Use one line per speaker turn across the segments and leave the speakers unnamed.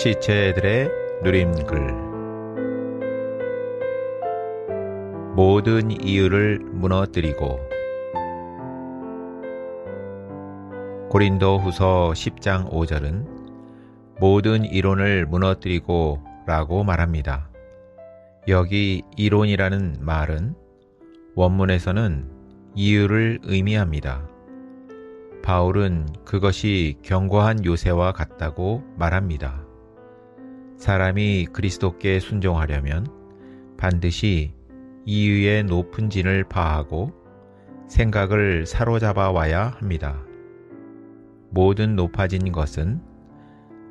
지체들의 누림글. 모든 이유를 무너뜨리고. 고린도후서 10장 5절은 모든 이론을 무너뜨리고 라고 말합니다. 여기 이론이라는 말은 원문에서는 이유를 의미합니다. 바울은 그것이 견고한 요새와 같다고 말합니다. 사람이 그리스도께 순종하려면 반드시 이유의 높은 진을 파하고 생각을 사로잡아 와야 합니다. 모든 높아진 것은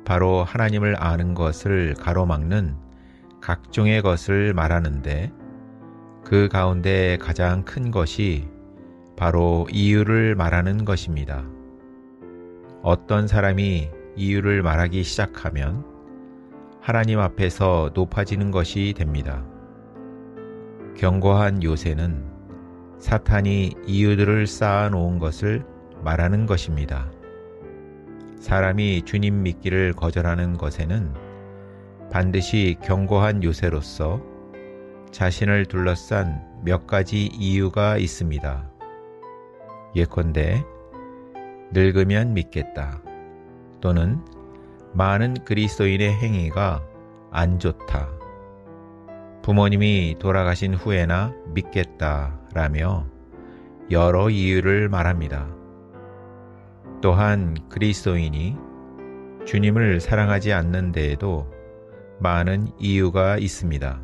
바로 하나님을 아는 것을 가로막는 각종의 것을 말하는데, 그 가운데 가장 큰 것이 바로 이유를 말하는 것입니다. 어떤 사람이 이유를 말하기 시작하면 하나님 앞에서 높아지는 것이 됩니다. 견고한 요새는 사탄이 이유들을 쌓아 놓은 것을 말하는 것입니다. 사람이 주님 믿기를 거절하는 것에는 반드시 견고한 요새로서 자신을 둘러싼 몇 가지 이유가 있습니다. 예컨대 늙으면 믿겠다, 또는 많은 그리스도인의 행위가 안 좋다, 부모님이 돌아가신 후에나 믿겠다라며 여러 이유를 말합니다. 또한 그리스도인이 주님을 사랑하지 않는 데에도 많은 이유가 있습니다.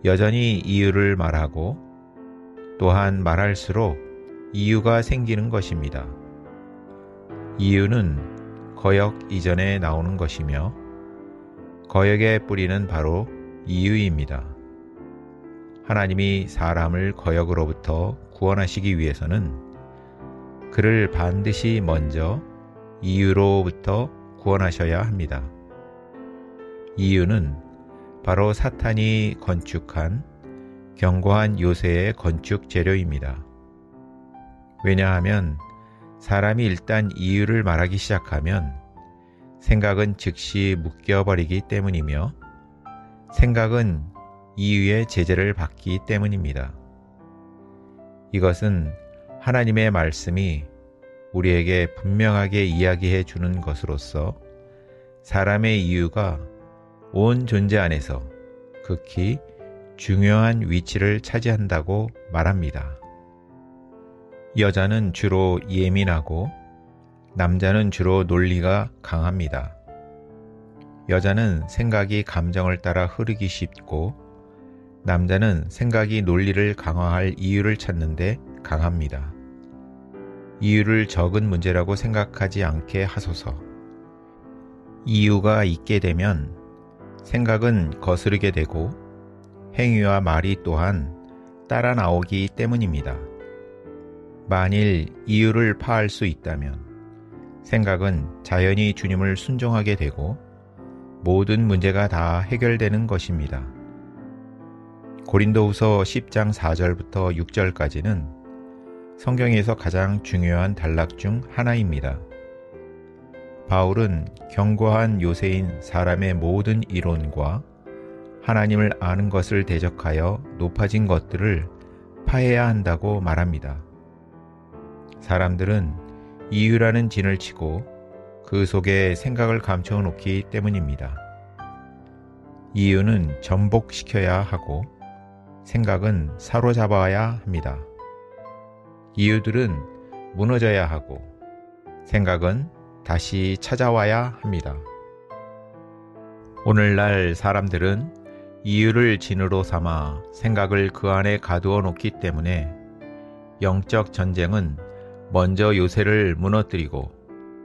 여전히 이유를 말하고 또한 말할수록 이유가 생기는 것입니다. 이유는 거역 이전에 나오는 것이며 거역의 뿌리는 바로 이유입니다. 하나님이 사람을 거역으로부터 구원하시기 위해서는 그를 반드시 먼저 이유로부터 구원하셔야 합니다. 이유는 바로 사탄이 건축한 견고한 요새의 건축 재료입니다. 왜냐하면 사람이 일단 이유를 말하기 시작하면 생각은 즉시 묶여버리기 때문이며, 생각은 이유의 제재를 받기 때문입니다. 이것은 하나님의 말씀이 우리에게 분명하게 이야기해 주는 것으로서 사람의 이유가 온 존재 안에서 극히 중요한 위치를 차지한다고 말합니다. 여자는 주로 예민하고 남자는 주로 논리가 강합니다. 여자는 생각이 감정을 따라 흐르기 쉽고 남자는 생각이 논리를 강화할 이유를 찾는데 강합니다. 이유를 적은 문제라고 생각하지 않게 하소서. 이유가 있게 되면 생각은 거스르게 되고 행위와 말이 또한 따라 나오기 때문입니다. 만일 이유를 파할 수 있다면 생각은 자연히 주님을 순종하게 되고 모든 문제가 다 해결되는 것입니다. 고린도후서 10장 4절부터 6절까지는 성경에서 가장 중요한 단락 중 하나입니다. 바울은 견고한 요새인 사람의 모든 이론과 하나님을 아는 것을 대적하여 높아진 것들을 파해야 한다고 말합니다. 사람들은 이유라는 진을 치고 그 속에 생각을 감춰 놓기 때문입니다. 이유는 전복시켜야 하고 생각은 사로잡아야 합니다. 이유들은 무너져야 하고 생각은 다시 찾아와야 합니다. 오늘날 사람들은 이유를 진으로 삼아 생각을 그 안에 가두어 놓기 때문에 영적 전쟁은 먼저 요새를 무너뜨리고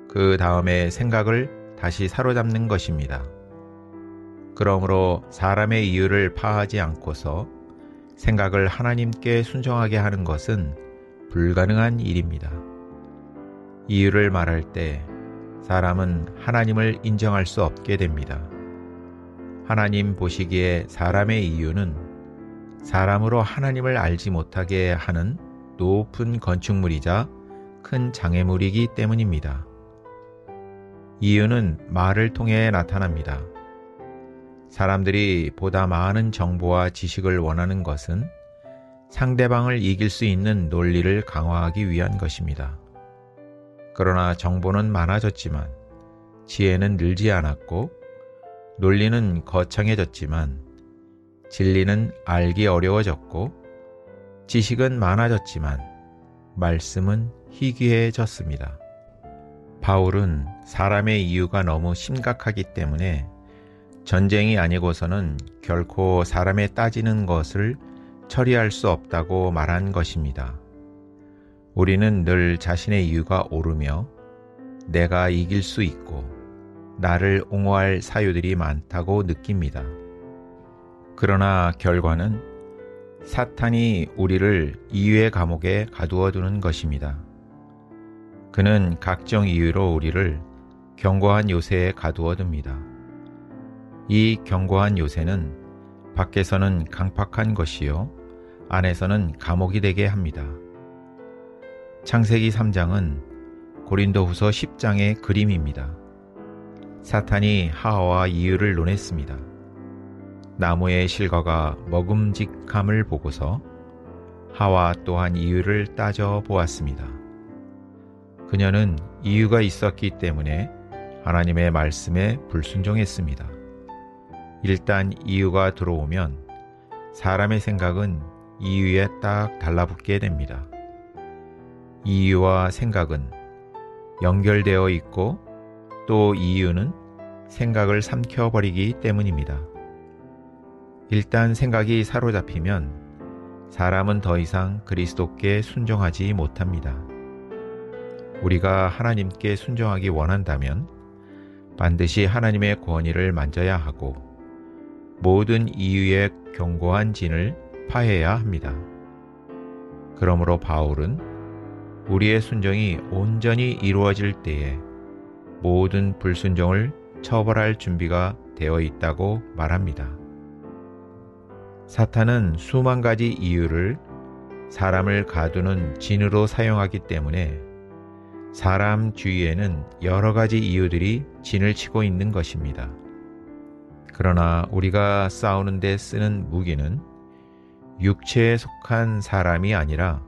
그 다음에 생각을 다시 사로잡는 것입니다. 그러므로 사람의 이유를 파하지 않고서 생각을 하나님께 순종하게 하는 것은 불가능한 일입니다. 이유를 말할 때 사람은 하나님을 인정할 수 없게 됩니다. 하나님 보시기에 사람의 이유는 사람으로 하나님을 알지 못하게 하는 높은 건축물이자 큰 장애물이기 때문입니다. 이유는 말을 통해 나타납니다. 사람들이 보다 많은 정보와 지식을 원하는 것은 상대방을 이길 수 있는 논리를 강화하기 위한 것입니다. 그러나 정보는 많아졌지만 지혜는 늘지 않았고, 논리는 거창해졌지만 진리는 알기 어려워졌고, 지식은 많아졌지만 말씀은 희귀해졌습니다. 바울은 사람의 이유가 너무 심각하기 때문에 전쟁이 아니고서는 결코 사람의 따지는 것을 처리할 수 없다고 말한 것입니다. 우리는 늘 자신의 이유가 옳으며 내가 이길 수 있고 나를 옹호할 사유들이 많다고 느낍니다. 그러나 결과는 사탄이 우리를 이유의 감옥에 가두어 두는 것입니다. 그는 각종 이유로 우리를 견고한 요새에 가두어 둡니다. 이 견고한 요새는 밖에서는 강팍한 것이요 안에서는 감옥이 되게 합니다. 창세기 3장은 고린도후서 10장의 그림입니다. 사탄이 하와와 이유를 논했습니다. 나무의 실과가 먹음직함을 보고서 하와 또한 이유를 따져 보았습니다. 그녀는 이유가 있었기 때문에 하나님의 말씀에 불순종했습니다. 일단 이유가 들어오면 사람의 생각은 이유에 딱 달라붙게 됩니다. 이유와 생각은 연결되어 있고 또 이유는 생각을 삼켜버리기 때문입니다. 일단 생각이 사로잡히면 사람은 더 이상 그리스도께 순종하지 못합니다. 우리가 하나님께 순종하기 원한다면 반드시 하나님의 권위를 만져야 하고 모든 이유의 견고한 진을 파해야 합니다. 그러므로 바울은 우리의 순종이 온전히 이루어질 때에 모든 불순종을 처벌할 준비가 되어 있다고 말합니다. 사탄은 수만 가지 이유를 사람을 가두는 진으로 사용하기 때문에 사람 주위에는 여러 가지 이유들이 진을 치고 있는 것입니다. 그러나 우리가 싸우는 데 쓰는 무기는 육체에 속한 사람이 아니라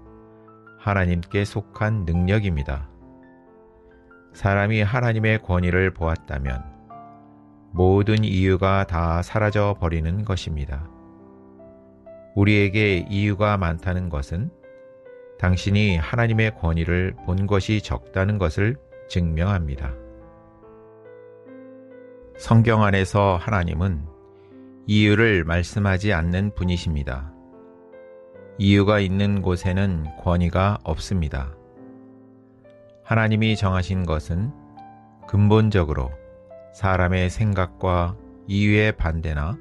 하나님께 속한 능력입니다. 사람이 하나님의 권위를 보았다면 모든 이유가 다 사라져 버리는 것입니다. 우리에게 이유가 많다는 것은 당신이 하나님의 권위를 본 것이 적다는 것을 증명합니다. 성경 안에서 하나님은 이유를 말씀하지 않는 분이십니다. 이유가 있는 곳에는 권위가 없습니다. 하나님이 정하신 것은 근본적으로 사람의 생각과 이유의 반대나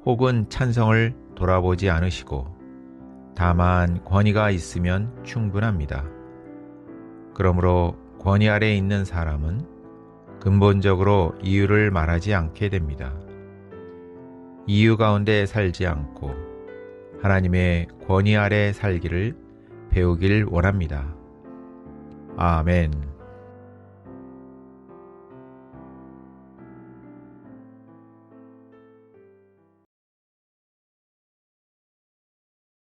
혹은 찬성을 돌아보지 않으시고 다만 권위가 있으면 충분합니다. 그러므로 권위 아래 있는 사람은 근본적으로 이유를 말하지 않게 됩니다. 이유 가운데 살지 않고 하나님의 권위 아래 살기를 배우길 원합니다. 아멘.